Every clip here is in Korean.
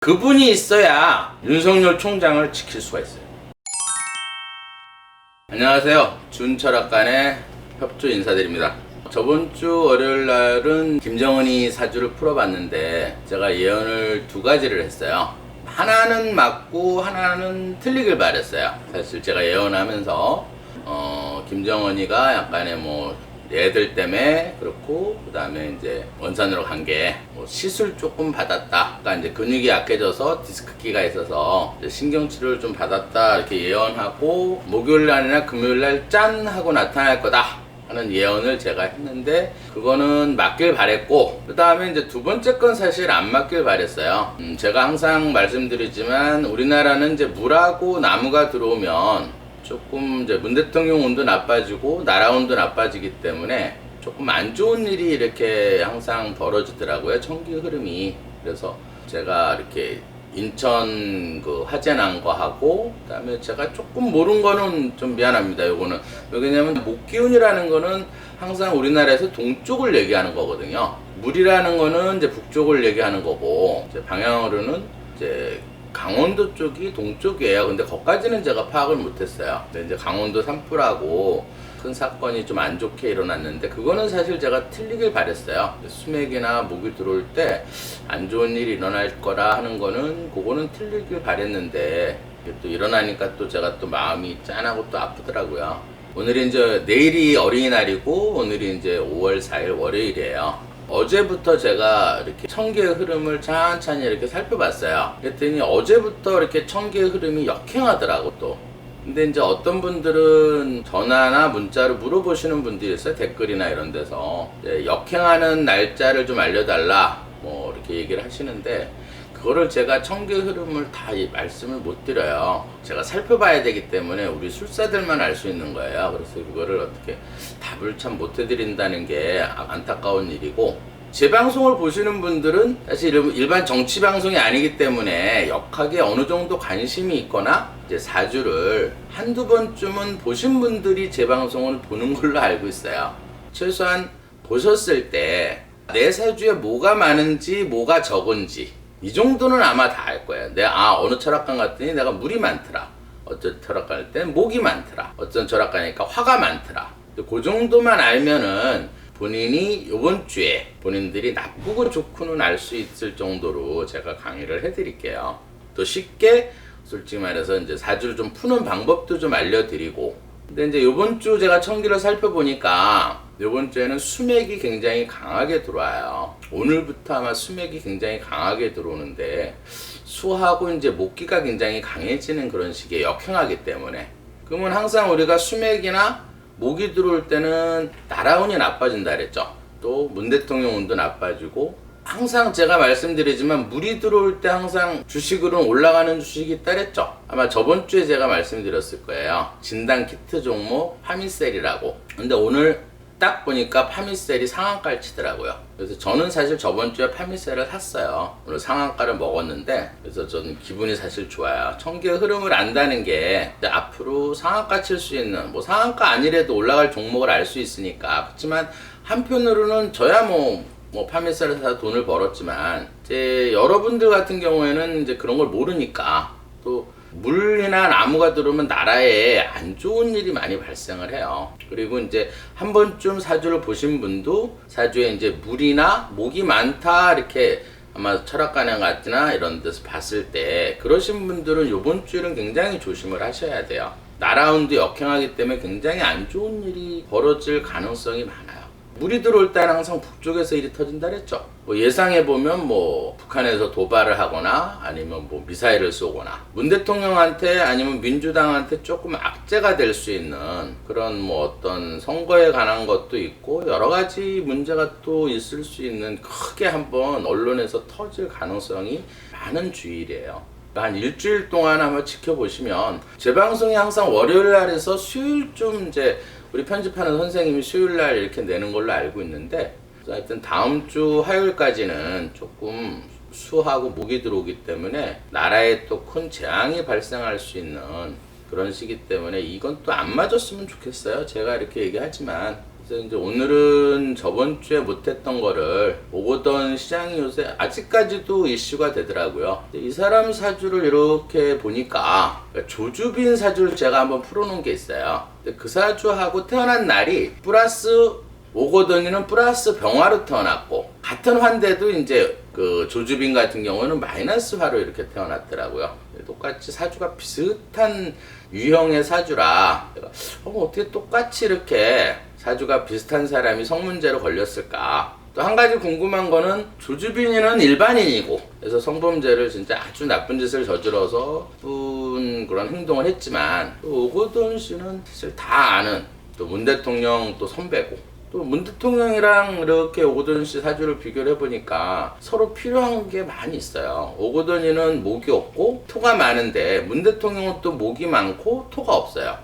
그분이 있어야 윤석열 총장을 지킬 수가 있어요. 안녕하세요. 준철학관의 협조 인사드립니다. 저번 주 월요일 날은 김정은이 사주를 풀어봤는데 제가 예언을 두 가지를 했어요. 하나는 맞고 하나는 틀리길 바랬어요. 사실 제가 예언하면서 김정은이가 약간의 애들 때문에 그렇고, 그 다음에 이제 원산으로 간 게 시술 조금 받았다. 그러니까 이제 근육이 약해져서 디스크기가 있어서 신경치료를 좀 받았다. 이렇게 예언하고, 목요일 날이나 금요일 날 짠! 하고 나타날 거다. 하는 예언을 제가 했는데, 그거는 맞길 바랬고, 그 다음에 이제 두 번째 건 사실 안 맞길 바랬어요. 제가 항상 말씀드리지만, 우리나라는 이제 물하고 나무가 들어오면 조금 이제 문 대통령 운도 나빠지고 나라 운도 나빠지기 때문에 조금 안 좋은 일이 이렇게 항상 벌어지더라고요. 청기 흐름이. 그래서 제가 이렇게 인천 그 화재 난 거 하고, 그다음에 제가 조금 모르는 거는 좀 미안합니다. 요거는 왜냐면 목기운이라는 거는 항상 우리나라에서 동쪽을 얘기하는 거거든요. 물이라는 거는 이제 북쪽을 얘기하는 거고, 이제 방향으로는 이제 강원도 쪽이 동쪽이에요. 근데 거기까지는 제가 파악을 못했어요. 근데 이제 강원도 산불하고 큰 사건이 좀 안 좋게 일어났는데, 그거는 사실 제가 틀리길 바랬어요. 수맥이나 목이 들어올 때 안 좋은 일이 일어날 거라 하는 거는, 그거는 틀리길 바랬는데, 이게 또 일어나니까 또 제가 또 마음이 짠하고 또 아프더라고요. 오늘이 이제 내일이 어린이날이고, 오늘이 이제 5월 4일 월요일이에요. 어제부터 제가 이렇게 청기의 흐름을 천천히 이렇게 살펴봤어요. 그랬더니 어제부터 이렇게 청기의 흐름이 역행하더라고 또. 근데 이제 어떤 분들은 전화나 문자로 물어보시는 분들이 있어요. 댓글이나 이런 데서 역행하는 날짜를 좀 알려달라 이렇게 얘기를 하시는데, 그거를 제가 청기의 흐름을 다 말씀을 못 드려요. 제가 살펴봐야 되기 때문에 우리 술사들만 알 수 있는 거예요. 그래서 그거를 어떻게 답을 참 못 해드린다는 게 안타까운 일이고, 제 방송을 보시는 분들은 사실 일반 정치 방송이 아니기 때문에 역학에 어느 정도 관심이 있거나 이제 사주를 한두 번쯤은 보신 분들이 제 방송을 보는 걸로 알고 있어요. 최소한 보셨을 때 내 사주에 뭐가 많은지 뭐가 적은지 이 정도는 아마 다 알 거예요. 내가 어느 철학관 갔더니 내가 물이 많더라. 어떤 철학관 갈 때는 목이 많더라. 어떤 철학관 가니까 화가 많더라. 그 정도만 알면은 본인이 요번 주에 본인들이 나쁘고 좋고는 알 수 있을 정도로 제가 강의를 해드릴게요. 또 쉽게 솔직히 말해서 이제 사주를 좀 푸는 방법도 좀 알려드리고. 근데 이제 요번 주 제가 청기를 살펴보니까 요번 주에는 수맥이 굉장히 강하게 들어와요. 오늘부터 아마 수맥이 굉장히 강하게 들어오는데, 수하고 이제 목기가 굉장히 강해지는 그런 식의 역행하기 때문에, 그러면 항상 우리가 수맥이나 목이 들어올 때는 나라운이 나빠진다 그랬죠. 또 문 대통령 운도 나빠지고, 항상 제가 말씀드리지만 물이 들어올 때 항상 주식으로는 올라가는 주식이 있다 그랬죠. 아마 저번 주에 제가 말씀드렸을 거예요. 진단 키트 종목 파미셀이라고. 근데 오늘 딱 보니까 파미셀이 상한가를 치더라고요. 그래서 저는 사실 저번 주에 파미셀을 샀어요. 오늘 상한가를 먹었는데, 그래서 저는 기분이 사실 좋아요. 청기의 흐름을 안다는 게 앞으로 상한가 칠 수 있는, 상한가 아니래도 올라갈 종목을 알 수 있으니까. 그렇지만 한편으로는 저야 파미셀을 사서 돈을 벌었지만, 이제 여러분들 같은 경우에는 이제 그런 걸 모르니까, 또 물이나 나무가 들어오면 나라에 안 좋은 일이 많이 발생을 해요. 그리고 이제 한 번쯤 사주를 보신 분도 사주에 이제 물이나 목이 많다 이렇게 아마 철학관에 갔거나 이런 데서 봤을 때, 그러신 분들은 요번 주에는 굉장히 조심을 하셔야 돼요. 나라운도 역행하기 때문에 굉장히 안 좋은 일이 벌어질 가능성이 많아요. 물이 들어올 때는 항상 북쪽에서 일이 터진다 그랬죠. 예상해보면 북한에서 도발을 하거나 아니면 미사일을 쏘거나 문 대통령한테 아니면 민주당한테 조금 악재가 될 수 있는 그런 어떤 선거에 관한 것도 있고, 여러 가지 문제가 또 있을 수 있는, 크게 한번 언론에서 터질 가능성이 많은 주일이에요. 한 일주일 동안 한번 지켜보시면, 제 방송이 항상 월요일 날에서 수요일쯤 이제 우리 편집하는 선생님이 수요일 날 이렇게 내는 걸로 알고 있는데, 하여튼 다음 주 화요일까지는 조금 수하고 목이 들어오기 때문에 나라에 또 큰 재앙이 발생할 수 있는 그런 시기 때문에, 이건 또 안 맞았으면 좋겠어요. 제가 이렇게 얘기하지만 그래서 이제 오늘은 저번 주에 못했던 거를 오거돈 시장이 요새 아직까지도 이슈가 되더라고요. 이 사람 사주를 이렇게 보니까 조주빈 사주를 제가 한번 풀어놓은 게 있어요. 그 사주하고 태어난 날이 플러스 오거돈이는 플러스 병화로 태어났고, 같은 환대도 이제 그 조주빈 같은 경우는 마이너스 화로 이렇게 태어났더라고요. 똑같이 사주가 비슷한 유형의 사주라 어떻게 똑같이 이렇게 사주가 비슷한 사람이 성문제로 걸렸을까. 또 한 가지 궁금한 거는 조주빈이는 일반인이고, 그래서 성범죄를 진짜 아주 나쁜 짓을 저질러서 나쁜 그런 행동을 했지만, 또 오거돈 씨는 사실 다 아는 또 문 대통령 또 선배고, 또 문 대통령이랑 이렇게 오거돈 씨 사주를 비교를 해보니까 서로 필요한 게 많이 있어요. 오거돈이는 목이 없고 토가 많은데 문 대통령은 또 목이 많고 토가 없어요.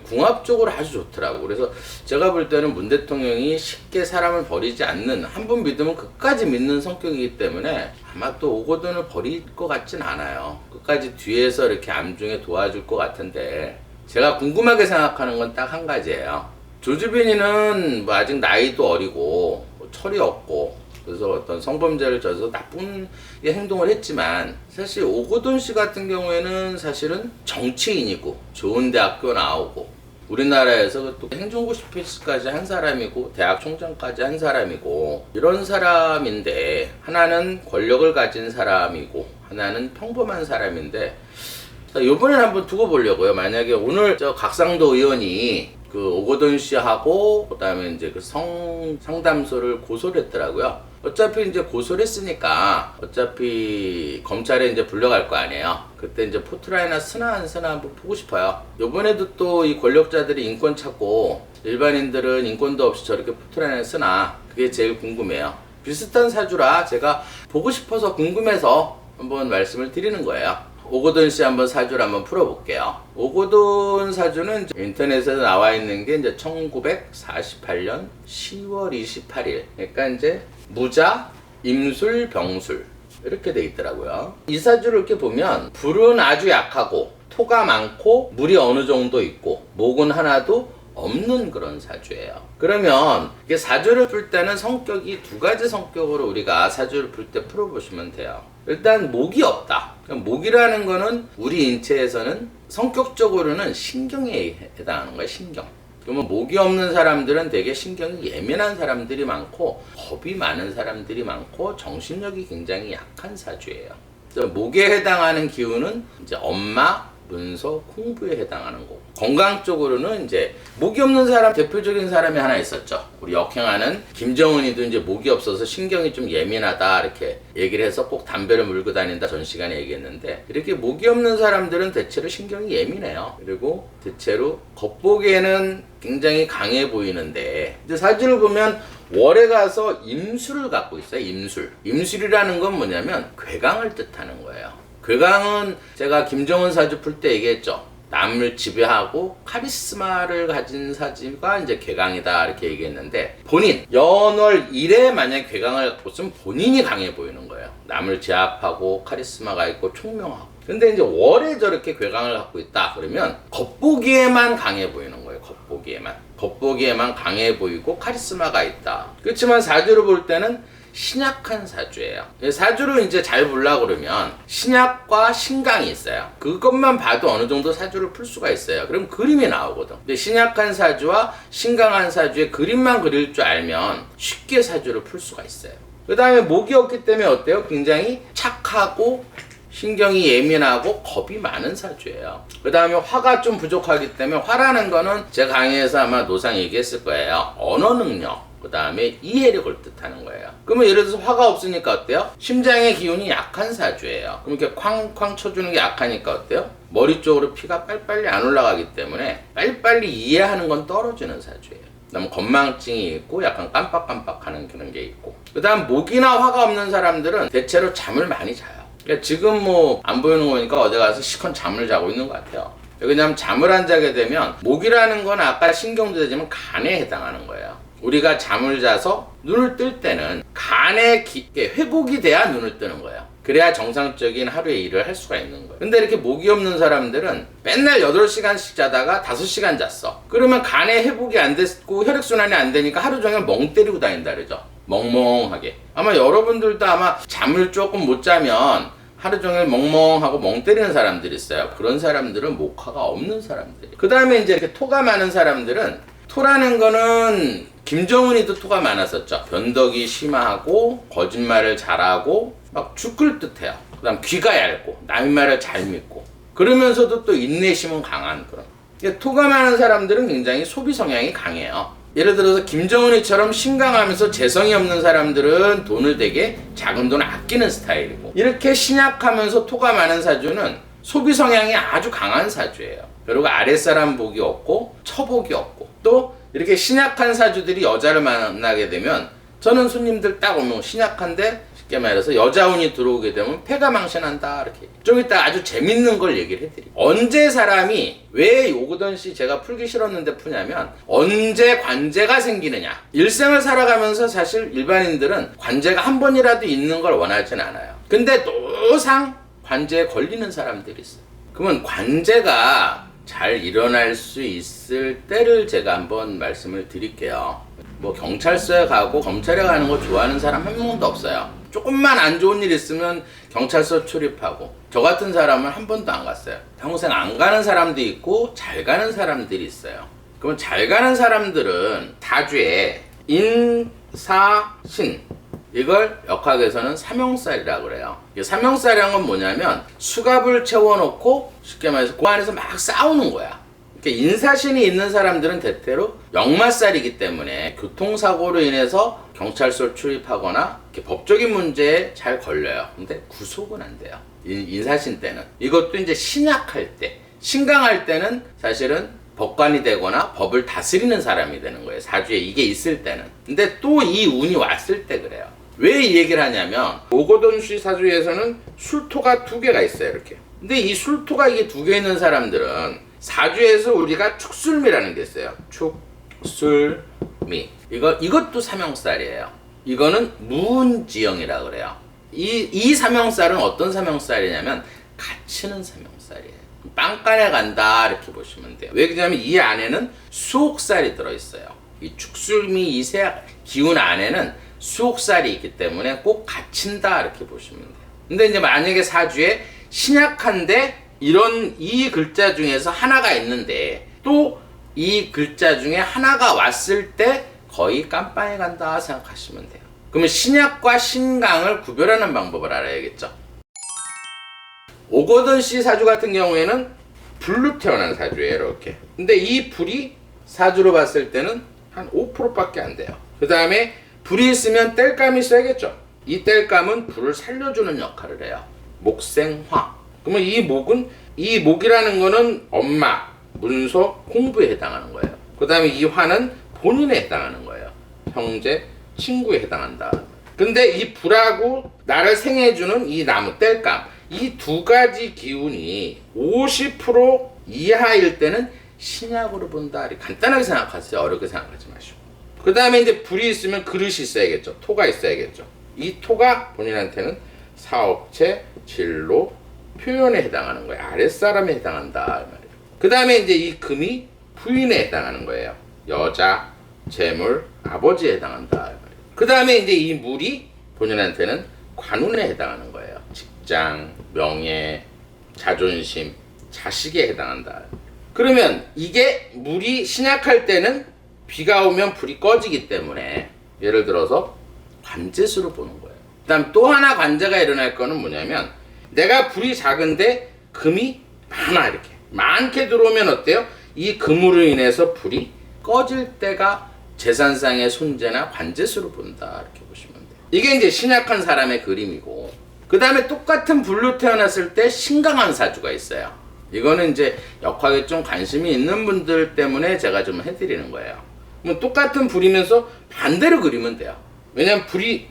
궁합적으로 아주 좋더라고. 그래서 제가 볼 때는 문 대통령이 쉽게 사람을 버리지 않는, 한 번 믿으면 끝까지 믿는 성격이기 때문에 아마 또 오거돈을 버릴 것 같진 않아요. 끝까지 뒤에서 이렇게 암중에 도와줄 것 같은데, 제가 궁금하게 생각하는 건 딱 한 가지예요. 조주빈이는 뭐 아직 나이도 어리고 뭐 철이 없고, 그래서 어떤 성범죄를 저서 나쁜 행동을 했지만, 사실 오거돈 씨 같은 경우에는 사실은 정치인이고 좋은 대학교 나오고 우리나라에서 또 행정고 스피치까지 한 사람이고 대학 총장까지 한 사람이고, 이런 사람인데 하나는 권력을 가진 사람이고 하나는 평범한 사람인데, 이번엔 한번 두고 보려고요. 만약에 오늘 저 각상도 의원이 그 오거돈 씨하고 그다음에 이제 그 상담소를 고소를 했더라고요. 어차피 이제 고소를 했으니까 어차피 검찰에 이제 불려갈 거 아니에요. 그때 이제 포트라이나 쓰나 안 쓰나 한번 보고 싶어요. 요번에도 또 이 권력자들이 인권 찾고 일반인들은 인권도 없이 저렇게 포트라이나 쓰나, 그게 제일 궁금해요. 비슷한 사주라 제가 보고 싶어서 궁금해서 한번 말씀을 드리는 거예요. 오거돈 씨 한번 사주를 한번 풀어볼게요. 오거돈 사주는 인터넷에 나와 있는 게 이제 1948년 10월 28일. 그러니까 이제 무자, 임술, 병술 이렇게 돼 있더라고요. 이 사주를 이렇게 보면 불은 아주 약하고 토가 많고 물이 어느 정도 있고 목은 하나도 없는 그런 사주예요. 그러면 이게 사주를 풀 때는 성격이 두 가지 성격으로 우리가 사주를 풀 때 풀어보시면 돼요. 일단 목이 없다. 목이라는 거는 우리 인체에서는 성격적으로는 신경에 해당하는 거예요. 신경. 그러면 목이 없는 사람들은 되게 신경이 예민한 사람들이 많고 겁이 많은 사람들이 많고 정신력이 굉장히 약한 사주예요. 그래서 목에 해당하는 기운은 이제 엄마, 문서, 공부에 해당하는 거고, 건강 쪽으로는 이제 목이 없는 사람, 대표적인 사람이 하나 있었죠. 우리 역행하는 김정은이도 이제 목이 없어서 신경이 좀 예민하다 이렇게 얘기를 해서 꼭 담배를 물고 다닌다 전 시간에 얘기했는데, 이렇게 목이 없는 사람들은 대체로 신경이 예민해요. 그리고 대체로 겉보기에는 굉장히 강해 보이는데, 이제 사주를 보면 월에 가서 임술을 갖고 있어요. 임술. 임술이라는 건 뭐냐면 괴강을 뜻하는 거예요. 괴강은 제가 김정은 사주 풀 때 얘기했죠. 남을 지배하고 카리스마를 가진 사주가 이제 괴강이다 이렇게 얘기했는데, 본인 연월 1에 만약에 괴강을 갖고 있으면 본인이 강해 보이는 거예요. 남을 제압하고 카리스마가 있고 총명하고. 근데 이제 월에 저렇게 괴강을 갖고 있다 그러면 겉보기에만 강해 보이는 거예요. 겉보기에만 강해 보이고 카리스마가 있다. 그렇지만 사주를 볼 때는 신약한 사주예요. 사주를 이제 잘 보려고 그러면 신약과 신강이 있어요. 그것만 봐도 어느 정도 사주를 풀 수가 있어요. 그럼 그림이 나오거든. 근데 신약한 사주와 신강한 사주의 그림만 그릴 줄 알면 쉽게 사주를 풀 수가 있어요. 그 다음에 목이 없기 때문에 어때요? 굉장히 착하고 신경이 예민하고 겁이 많은 사주예요. 그 다음에 화가 좀 부족하기 때문에, 화라는 거는 제 강의에서 아마 노상 얘기했을 거예요. 언어 능력, 그 다음에 이해력을 뜻하는 거예요. 그러면 예를 들어서 화가 없으니까 어때요? 심장의 기운이 약한 사주예요. 그럼 이렇게 쾅쾅 쳐주는 게 약하니까 어때요? 머리 쪽으로 피가 빨리빨리 안 올라가기 때문에 빨리빨리 이해하는 건 떨어지는 사주예요. 그다음 건망증이 있고 약간 깜빡깜빡하는 그런 게 있고, 그 다음 목이나 화가 없는 사람들은 대체로 잠을 많이 자요. 그러니까 지금 뭐 안 보이는 거니까 어디 가서 시컨 잠을 자고 있는 것 같아요. 왜냐하면 잠을 안 자게 되면, 목이라는 건 아까 신경도 되지만 간에 해당하는 거예요. 우리가 잠을 자서 눈을 뜰 때는 간에 회복이 돼야 눈을 뜨는 거예요. 그래야 정상적인 하루의 일을 할 수가 있는 거예요. 근데 이렇게 목이 없는 사람들은 맨날 8시간씩 자다가 5시간 잤어. 그러면 간에 회복이 안 됐고 혈액순환이 안 되니까 하루 종일 멍 때리고 다닌다 그러죠. 멍멍하게. 아마 여러분들도 아마 잠을 조금 못 자면 하루 종일 멍멍하고 멍 때리는 사람들이 있어요. 그런 사람들은 목화가 없는 사람들이에요. 그 다음에 이제 이렇게 토가 많은 사람들은, 토라는 거는 김정은이도 토가 많았었죠. 변덕이 심하고 거짓말을 잘하고 막 죽을 듯해요. 그 다음 귀가 얇고 남의 말을 잘 믿고 그러면서도 또 인내심은 강한 그런. 토가 많은 사람들은 굉장히 소비 성향이 강해요. 예를 들어서 김정은이처럼 신강하면서 재성이 없는 사람들은 돈을 되게 작은 돈을 아끼는 스타일이고, 이렇게 신약하면서 토가 많은 사주는 소비 성향이 아주 강한 사주예요. 그리고 아랫사람 복이 없고 처복이 없고, 또 이렇게 신약한 사주들이 여자를 만나게 되면, 저는 손님들 딱 오면 신약한데 쉽게 말해서 여자운이 들어오게 되면 패가 망신한다 이렇게. 좀 이따 아주 재밌는 걸 얘기를 해드릴게요. 언제 사람이, 왜 오거돈 씨 제가 풀기 싫었는데 푸냐면, 언제 관제가 생기느냐. 일생을 살아가면서 사실 일반인들은 관제가 한 번이라도 있는 걸 원하진 않아요. 근데 노상 관제에 걸리는 사람들이 있어요. 그러면 관제가 잘 일어날 수 있을 때를 제가 한번 말씀을 드릴게요. 뭐 경찰서에 가고 검찰에 가는 거 좋아하는 사람 한 명도 없어요. 조금만 안 좋은 일 있으면 경찰서 출입하고, 저 같은 사람은 한 번도 안 갔어요. 평생 안 가는 사람도 있고 잘 가는 사람들이 있어요. 그러면 잘 가는 사람들은 사주에 인사신, 이걸 역학에서는 삼형살이라고 그래요. 삼형살이란 건 뭐냐면 수갑을 채워놓고 쉽게 말해서 그 안에서 막 싸우는 거야. 인사신이 있는 사람들은 대체로 역마살이기 때문에 교통사고로 인해서 경찰서 출입하거나 법적인 문제에 잘 걸려요. 근데 구속은 안 돼요. 인사신 때는. 이것도 이제 신약할 때, 신강할 때는 사실은 법관이 되거나 법을 다스리는 사람이 되는 거예요. 사주에 이게 있을 때는. 근데 또 이 운이 왔을 때 그래요. 왜 이 얘기를 하냐면, 오거돈 씨 사주에서는 술토가 2개가 있어요. 이렇게. 근데 이 술토가 이게 2개 있는 사람들은 사주에서 우리가 축술미라는 게 있어요. 축술미. 이것도 삼형살이에요. 이거는 무운지형이라고 그래요. 이 삼형살은 어떤 삼형살이냐면 갇히는 삼형살이에요. 빵간에 간다 이렇게 보시면 돼요. 왜 그러냐면 이 안에는 수옥살이 들어있어요. 이 축술미 이 세 기운 안에는 수옥살이 있기 때문에 꼭 갇힌다 이렇게 보시면 돼요. 근데 이제 만약에 사주에 신약한데 이 글자 중에서 하나가 있는데 또 이 글자 중에 하나가 왔을 때 거의 깜빵에 간다 생각하시면 돼요. 그러면 신약과 신강을 구별하는 방법을 알아야겠죠. 오거돈 씨 사주 같은 경우에는 불로 태어난 사주예요. 이렇게. 근데 이 불이 사주로 봤을 때는 한 5%밖에 안 돼요. 그 다음에 불이 있으면 땔감이 있어야겠죠. 이 땔감은 불을 살려주는 역할을 해요. 목생화. 그러면 이 목이라는 거는 엄마, 문서, 공부에 해당하는 거예요. 그 다음에 이 화는 본인에 해당하는 거예요. 형제, 친구에 해당한다. 근데 이 불하고 나를 생해주는 이 나무, 땔감, 이 2가지 기운이 50% 이하일 때는 신약으로 본다. 간단하게 생각하세요. 어렵게 생각하지 마시고. 그 다음에 이제 불이 있으면 그릇이 있어야겠죠. 토가 있어야겠죠. 이 토가 본인한테는 사업체, 진로, 표현에 해당하는 거예요. 아랫사람에 해당한다. 그 다음에 이제 이 금이 부인에 해당하는 거예요. 여자, 재물, 아버지에 해당한다. 그 다음에 이제 이 물이 본인한테는 관운에 해당하는 거예요. 직장, 명예, 자존심, 자식에 해당한다. 그러면 이게 물이 신약할 때는 비가 오면 불이 꺼지기 때문에 예를 들어서 관제수로 보는 거예요. 그 다음 또 하나 관제가 일어날 거는 뭐냐면, 내가 불이 작은데 금이 많아. 이렇게 많게 들어오면 어때요? 이 금으로 인해서 불이 꺼질 때가 재산상의 손재나 관제수로 본다. 이렇게 보시면 돼요. 이게 이제 신약한 사람의 그림이고, 그 다음에 똑같은 불로 태어났을 때 신강한 사주가 있어요. 이거는 이제 역학에 좀 관심이 있는 분들 때문에 제가 좀 해드리는 거예요. 뭐 똑같은 불이면서 반대로 그리면 돼요. 왜냐면 불이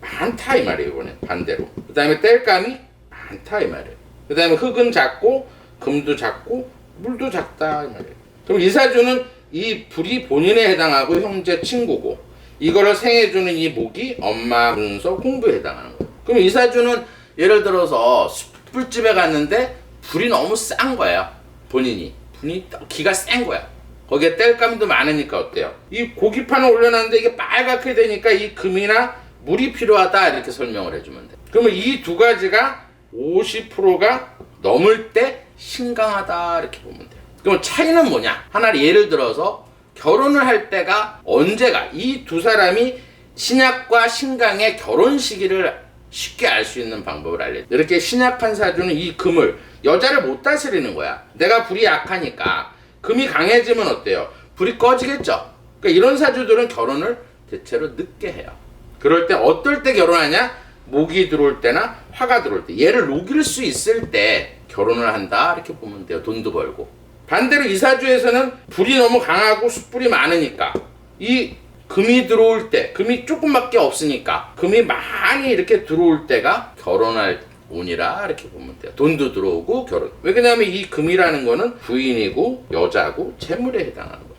많다 이 말이에요. 이번에 반대로. 그 다음에 땔감이 많다 이 말이에요. 그 다음에 흙은 작고 금도 작고 물도 작다 이 말이에요. 그럼 이 사주는 이 불이 본인에 해당하고 형제, 친구고, 이거를 생해주는 이 목이 엄마, 문서, 공부에 해당하는 거예요. 그럼 이 사주는 예를 들어서 숯불집에 갔는데 불이 너무 싼 거예요. 본인이 불이 기가 센 거야. 거기에 땔감도 많으니까 어때요? 이 고기판을 올려놨는데 이게 빨갛게 되니까 이 금이나 물이 필요하다 이렇게 설명을 해주면 돼. 그러면 이 두 가지가 50%가 넘을 때 신강하다 이렇게 보면 돼요. 그럼 차이는 뭐냐? 하나 예를 들어서 결혼을 할 때가 언제가, 이 두 사람이 신약과 신강의 결혼 시기를 쉽게 알 수 있는 방법을 알려줘. 이렇게 신약한 사주는 이 금을, 여자를 못 다스리는 거야. 내가 불이 약하니까 금이 강해지면 어때요? 불이 꺼지겠죠. 그러니까 이런 사주들은 결혼을 대체로 늦게 해요. 그럴 때 어떨 때 결혼하냐? 목이 들어올 때나 화가 들어올 때, 얘를 녹일 수 있을 때 결혼을 한다 이렇게 보면 돼요. 돈도 벌고. 반대로 이 사주에서는 불이 너무 강하고 숯불이 많으니까 이 금이 들어올 때, 금이 조금밖에 없으니까 금이 많이 이렇게 들어올 때가 결혼할 운이라 이렇게 보면 돼요. 돈도 들어오고 결혼. 왜냐하면 이 금이라는 거는 부인이고 여자고 재물에 해당하는 거예요.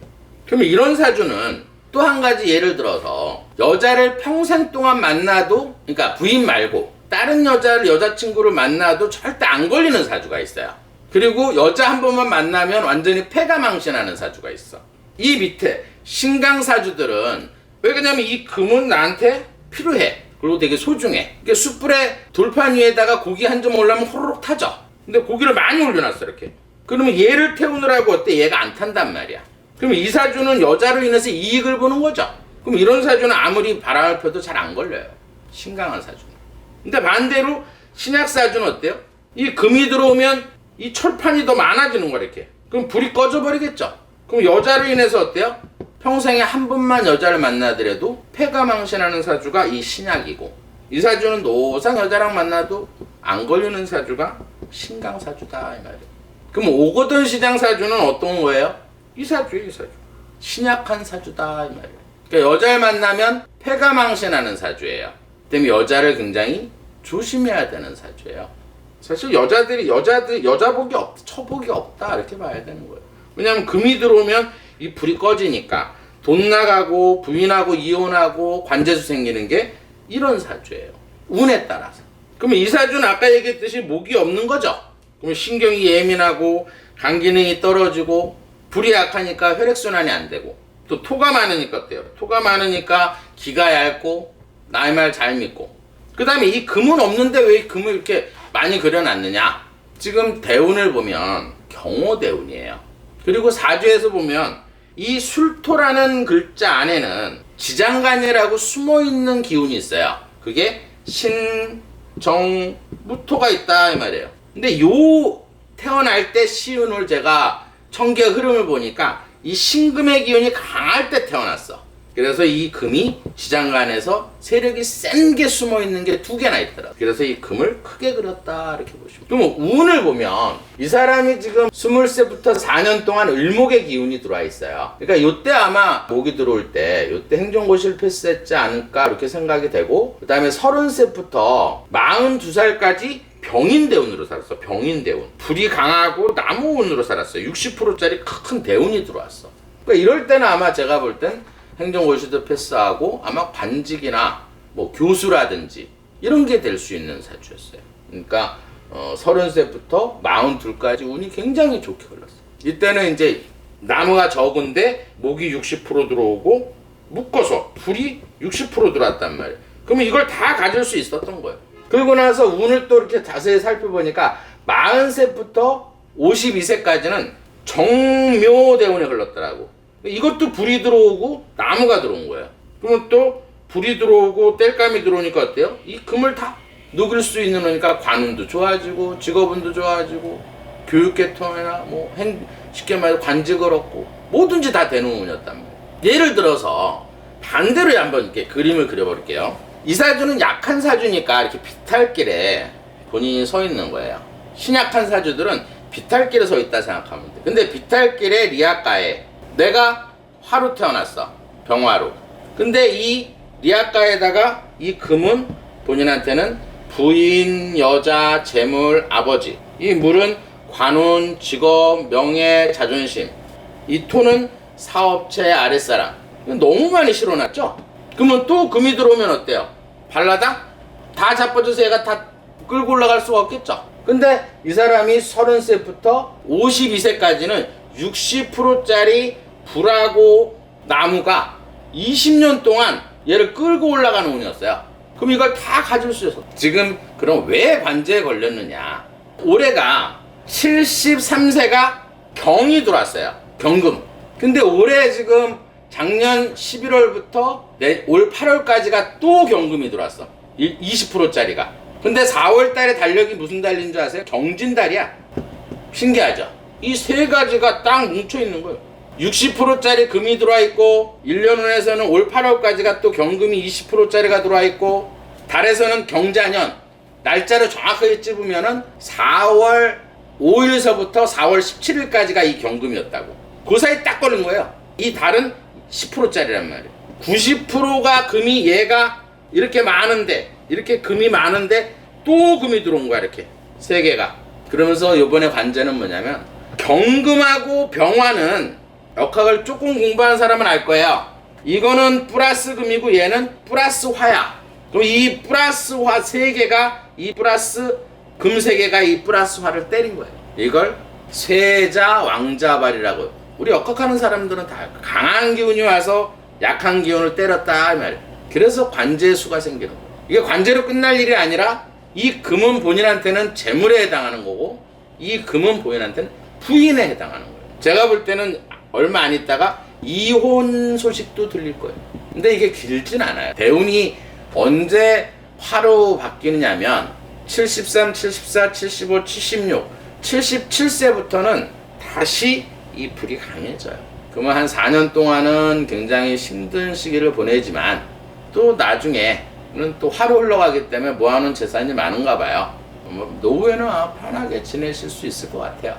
그러면 이런 사주는 또 한 가지 예를 들어서 여자를 평생 동안 만나도, 그러니까 부인 말고 다른 여자친구를 만나도 절대 안 걸리는 사주가 있어요. 그리고 여자 한 번만 만나면 완전히 패가망신하는 사주가 있어. 이 밑에 신강 사주들은 왜 그러냐면 이 금은 나한테 필요해. 그리고 되게 소중해. 그러니까 숯불에 돌판 위에다가 고기 한 점 올라면 호로록 타죠. 근데 고기를 많이 올려놨어 이렇게. 그러면 얘를 태우느라고 어때? 얘가 안 탄단 말이야. 그럼 이 사주는 여자로 인해서 이익을 보는 거죠. 그럼 이런 사주는 아무리 바람을 펴도 잘 안 걸려요. 신강한 사주는. 근데 반대로 신약 사주는 어때요? 이 금이 들어오면 이 철판이 더 많아지는 거야 이렇게. 그럼 불이 꺼져버리겠죠. 그럼 여자로 인해서 어때요? 평생에 한 번만 여자를 만나더라도 패가망신하는 사주가 이 신약이고, 이 사주는 노상 여자랑 만나도 안 걸리는 사주가 신강 사주다 이 말이에요. 그럼 오거돈 시장 사주는 어떤 거예요? 이 사주예요, 이 사주. 신약한 사주다 이 말이에요. 그러니까 여자를 만나면 패가망신하는 사주예요. 때문에 여자를 굉장히 조심해야 되는 사주예요. 사실 여자복이 처복이 없다 이렇게 봐야 되는 거예요. 왜냐하면 금이 들어오면 이 불이 꺼지니까 돈 나가고 부인하고 이혼하고 관제수 생기는 게 이런 사주예요. 운에 따라서. 그러면 이 사주는 아까 얘기했듯이 목이 없는 거죠. 그러면 신경이 예민하고 간 기능이 떨어지고 불이 약하니까 혈액순환이 안 되고, 또 토가 많으니까 어때요? 토가 많으니까 기가 얇고 나의 말 잘 믿고. 그 다음에 이 금은 없는데 왜 금을 이렇게 많이 그려놨느냐? 지금 대운을 보면 경호대운이에요. 그리고 사주에서 보면 이 술토라는 글자 안에는 지장간이라고 숨어있는 기운이 있어요. 그게 신, 정, 무토가 있다 이 말이에요. 근데 요 태어날 때 시운을 제가 천개 흐름을 보니까 이 신금의 기운이 강할 때 태어났어. 그래서 이 금이 지장간에서 세력이 센 게 숨어있는 게 2개나 있더라. 그래서 이 금을 크게 그렸다 이렇게 보시면. 그럼 운을 보면 이 사람이 지금 20세부터 4년 동안 을목의 기운이 들어와 있어요. 그러니까 요때 아마 목이 들어올 때 요때 행정고 실패했지 않을까 이렇게 생각이 되고, 그 다음에 30세부터 42살까지 병인대운으로 살았어. 병인대운. 불이 강하고 나무운으로 살았어요. 60%짜리 큰 대운이 들어왔어. 그러니까 이럴 때는 아마 제가 볼 땐 행정고시도 패스하고 아마 관직이나 뭐 교수라든지 이런 게 될 수 있는 사주였어요. 그러니까 30세부터 42까지 운이 굉장히 좋게 흘렀어요. 이때는 이제 나무가 적은데 목이 60% 들어오고 묶어서 불이 60% 들어왔단 말이에요. 그러면 이걸 다 가질 수 있었던 거예요. 그러고 나서 운을 또 이렇게 자세히 살펴보니까 40세부터 52세까지는 정묘대운에 흘렀더라고. 이것도 불이 들어오고 나무가 들어온 거예요. 그러면 또 불이 들어오고 땔감이 들어오니까 어때요? 이 금을 다 녹일 수 있는 거니까 관운도 좋아지고 직업운도 좋아지고 교육계통이나 뭐 쉽게 말해서 관직을 얻고 뭐든지 다 되는 운이었단 말이에요. 예를 들어서 반대로 한번 이렇게 그림을 그려볼게요. 이 사주는 약한 사주니까 이렇게 비탈길에 본인이 서 있는 거예요. 신약한 사주들은 비탈길에 서 있다 생각하면 돼. 근데 비탈길에 리아가에 내가 화로 태어났어. 병화로. 근데 이 리아가에다가 이 금은 본인한테는 부인, 여자, 재물, 아버지. 이 물은 관운, 직업, 명예, 자존심. 이 토는 사업체, 아랫사람. 너무 많이 실어놨죠? 그러면 또 금이 들어오면 어때요? 발라당? 다 자빠져서 얘가 다 끌고 올라갈 수가 없겠죠. 근데 이 사람이 30세부터 52세까지는 60%짜리 불하고 나무가 20년 동안 얘를 끌고 올라가는 운이었어요. 그럼 이걸 다 가질 수 있어. 지금 그럼 왜 관제에 걸렸느냐? 올해가 73세가 경이 들어왔어요. 경금. 근데 올해 지금 작년 11월부터 올 8월까지가 또 경금이 들어왔어. 20%짜리가. 근데 4월 달에 달력이 무슨 달인 줄 아세요? 경진달이야. 신기하죠? 이 세 가지가 딱 뭉쳐 있는 거예요. 60%짜리 금이 들어와 있고, 1년 후에서는 올 8월까지가 또 경금이 20%짜리가 들어와 있고, 달에서는 경자년, 날짜를 정확하게 찝으면은 4월 5일서부터 4월 17일까지가 이 경금이었다고. 그 사이 딱 걸린 거예요. 이 달은 10%짜리란 말이에요. 90%가 금이 얘가 이렇게 많은데, 이렇게 금이 많은데 또 금이 들어온 거야, 이렇게. 세 개가. 그러면서 이번에 관제는 뭐냐면, 경금하고 병화는 역학을 조금 공부하는 사람은 알 거예요. 이거는 플러스 금이고 얘는 플러스 화야. 그럼 이 플러스 화 세 개가 이 플러스 금 세 개가 이 플러스 화를 때린 거예요. 이걸 쇠자 왕자발이라고. 우리 역학하는 사람들은 다 강한 기운이 와서 약한 기운을 때렸다 이 말이에요. 그래서 관제수가 생기는 거예요. 이게 관제로 끝날 일이 아니라 이 금은 본인한테는 재물에 해당하는 거고 이 금은 본인한테는 부인에 해당하는 거예요. 제가 볼 때는 얼마 안 있다가 이혼 소식도 들릴 거예요. 근데 이게 길진 않아요. 대운이 언제 화로 바뀌느냐면 73, 74, 75, 76, 77세부터는 다시 이 불이 강해져요. 그러면 한 4년 동안은 굉장히 힘든 시기를 보내지만 또 나중에는 또 화로 흘러가기 때문에 모아놓은 재산이 많은가 봐요. 노후에는 편하게 지내실 수 있을 것 같아요.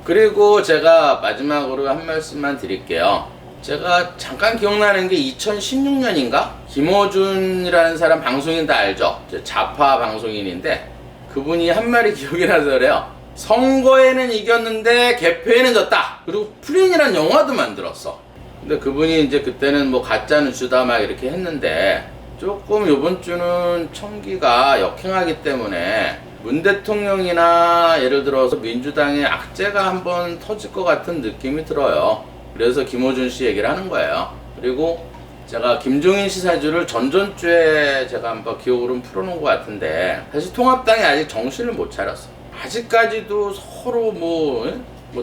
그리고 제가 마지막으로 한 말씀만 드릴게요. 제가 잠깐 기억나는 게 2016년인가? 김어준이라는 사람 방송인 다 알죠? 좌파 방송인인데 그분이 한 말이 기억이 나서 그래요. 선거에는 이겼는데 개표에는 졌다. 그리고 프린이라는 영화도 만들었어. 근데 그분이 이제 그때는 뭐 가짜 뉴스다 막 이렇게 했는데 조금 요번 주는 청기가 역행하기 때문에 문 대통령이나 예를 들어서 민주당의 악재가 한번 터질 것 같은 느낌이 들어요. 그래서 김어준 씨 얘기를 하는 거예요. 그리고 제가 김종인 씨 사주를 전전주에 제가 한번 기억으로 풀어놓은 것 같은데 사실 통합당이 아직 정신을 못 차렸어. 아직까지도 서로 뭐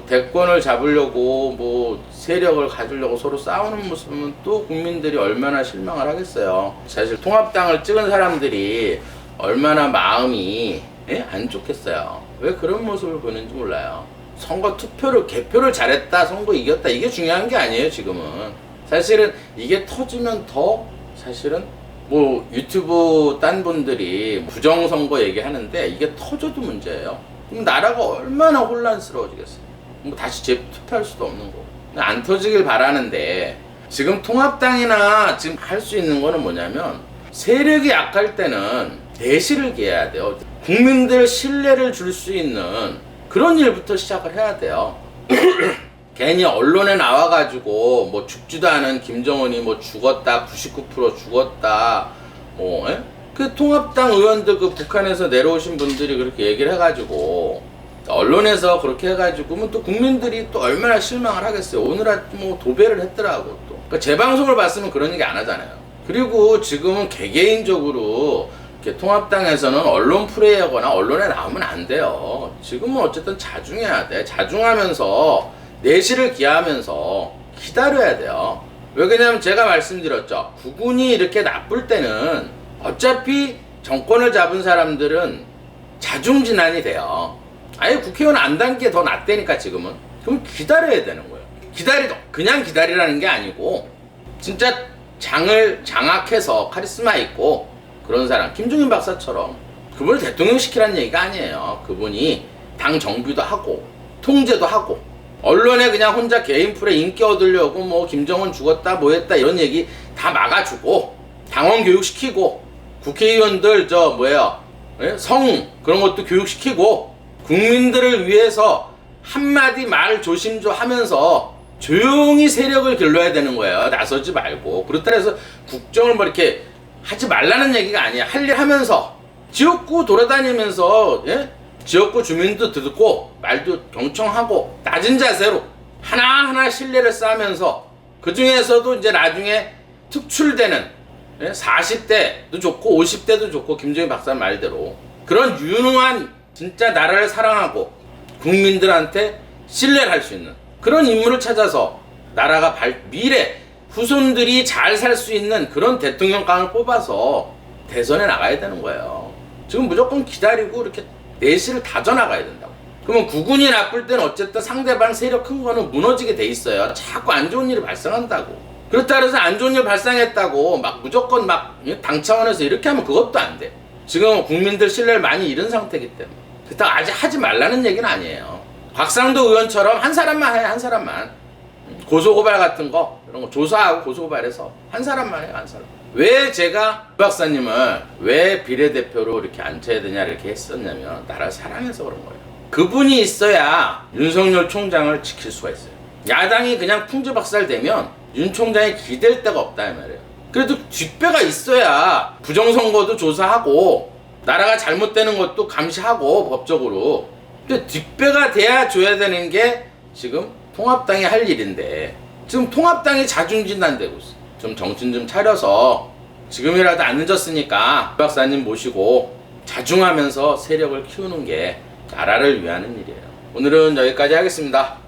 대권을 잡으려고 뭐 세력을 가지려고 서로 싸우는 모습은 또 국민들이 얼마나 실망을 하겠어요. 사실 통합당을 찍은 사람들이 얼마나 마음이 안 좋겠어요. 왜 그런 모습을 보는지 몰라요. 선거 투표를 개표를 잘했다, 선거 이겼다 이게 중요한 게 아니에요. 지금은 사실은 이게 터지면 더 사실은 뭐 유튜브 딴 분들이 부정선거 얘기하는데 이게 터져도 문제예요. 그럼 나라가 얼마나 혼란스러워지겠어요. 뭐 다시 재투표할 수도 없는 거고. 안 터지길 바라는데 지금 통합당이나 지금 할 수 있는 거는 뭐냐면 세력이 약할 때는 대시를 기해야 돼요. 국민들 신뢰를 줄 수 있는 그런 일부터 시작을 해야 돼요. 괜히 언론에 나와가지고 뭐 죽지도 않은 김정은이 뭐 죽었다, 99% 죽었다, 뭐 그 통합당 의원들 그 북한에서 내려오신 분들이 그렇게 얘기를 해가지고 언론에서 그렇게 해가지고 또 국민들이 또 얼마나 실망을 하겠어요. 오늘 아침 뭐 도배를 했더라고 또. 그러니까 제 방송을 봤으면 그런 얘기 안 하잖아요. 그리고 지금은 개개인적으로 이렇게 통합당에서는 언론 프레이하거나 언론에 나오면 안 돼요. 지금은 어쨌든 자중해야 돼. 자중하면서 내실을 기하면서 기다려야 돼요. 왜 그러냐면 제가 말씀드렸죠. 국군이 이렇게 나쁠 때는 어차피 정권을 잡은 사람들은 자중진환이 돼요. 아예 국회의원 안 단 게 더 낫다니까 지금은. 그럼 기다려야 되는 거예요. 그냥 기다리라는 게 아니고 진짜 장을 장악해서 카리스마 있고 그런 사람, 김종인 박사처럼 그분을 대통령 시키라는 얘기가 아니에요. 그분이 당 정비도 하고 통제도 하고 언론에 그냥 혼자 개인 풀에 인기 얻으려고 뭐 김정은 죽었다 뭐 했다 이런 얘기 다 막아주고 당원 교육시키고 국회의원들 성 그런 것도 교육시키고 국민들을 위해서 한마디 말 조심 좀 하면서 조용히 세력을 길러야 되는 거예요. 나서지 말고. 그렇다 해서 국정을 뭐 이렇게 하지 말라는 얘기가 아니야. 할 일 하면서 지역구 돌아다니면서 예? 지역구 주민도 듣고 말도 경청하고 낮은 자세로 하나하나 신뢰를 쌓으면서 그 중에서도 이제 나중에 특출되는 40대도 좋고 50대도 좋고 김정희 박사 말대로 그런 유능한 진짜 나라를 사랑하고 국민들한테 신뢰를 할 수 있는 그런 인물을 찾아서 나라가 미래 후손들이 잘 살 수 있는 그런 대통령감을 뽑아서 대선에 나가야 되는 거예요. 지금 무조건 기다리고 이렇게 내실을 다져나가야 된다고. 그러면 국운이 나쁠 때는 어쨌든 상대방 세력 큰 거는 무너지게 돼 있어요. 자꾸 안 좋은 일이 발생한다고. 그렇다 그래서 안 좋은 일 발생했다고 막 무조건 막 당 차원에서 이렇게 하면 그것도 안 돼. 지금 국민들 신뢰를 많이 잃은 상태이기 때문에. 그렇다고 아직 하지 말라는 얘기는 아니에요. 곽상도 의원처럼 한 사람만 해, 한 사람만. 고소고발 같은 거 이런 거 조사하고 고소고발해서 한 사람만 해요, 한 사람. 왜 제가 박 박사님을 왜 비례대표로 이렇게 앉혀야 되냐 이렇게 했었냐면 나라를 사랑해서 그런 거예요. 그분이 있어야 윤석열 총장을 지킬 수가 있어요. 야당이 그냥 풍지박살되면 윤 총장이 기댈 데가 없다 이 말이에요. 그래도 뒷배가 있어야 부정선거도 조사하고 나라가 잘못되는 것도 감시하고 법적으로. 근데 뒷배가 돼야 줘야 되는 게 지금 통합당이 할 일인데 지금 통합당이 자중진단되고 있어. 좀 정신 좀 차려서 지금이라도 안 늦었으니까 박사님 모시고 자중하면서 세력을 키우는 게 나라를 위하는 일이에요. 오늘은 여기까지 하겠습니다.